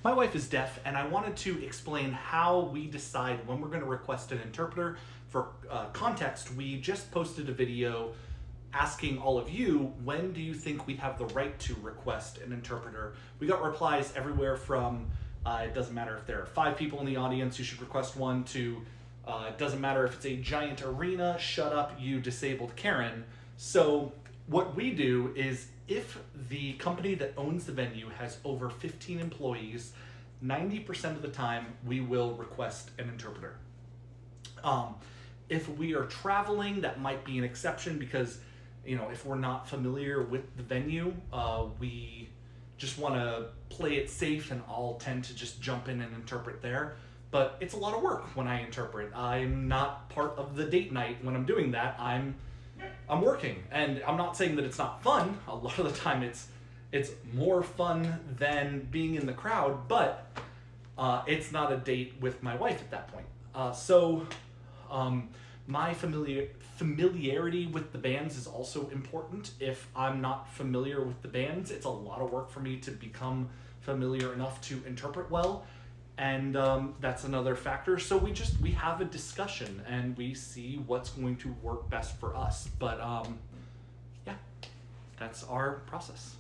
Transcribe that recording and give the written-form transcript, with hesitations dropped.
My wife is deaf, and I wanted to explain how we decide when we're going to request an interpreter. For context, we just posted a video asking all of you, when do you think we have the right to request an interpreter? We got replies everywhere from, it doesn't matter if there are 5 people in the audience, you should request one, to it doesn't matter if it's a giant arena, shut up, you disabled Karen. So what we do is, if the company that owns the venue has over 15 employees, 90% of the time we will request an interpreter. If we are traveling, that might be an exception because, if we're not familiar with the venue, we just want to play it safe, and I'll tend to just jump in and interpret there. But it's a lot of work when I interpret. I'm not part of the date night when I'm doing that. I'm working, and I'm not saying that it's not fun. A lot of the time it's more fun than being in the crowd, but it's not a date with my wife at that point. My familiarity with the bands is also important. If I'm not familiar with the bands, it's a lot of work for me to become familiar enough to interpret well. And that's another factor. So we have a discussion and we see what's going to work best for us. But yeah, that's our process.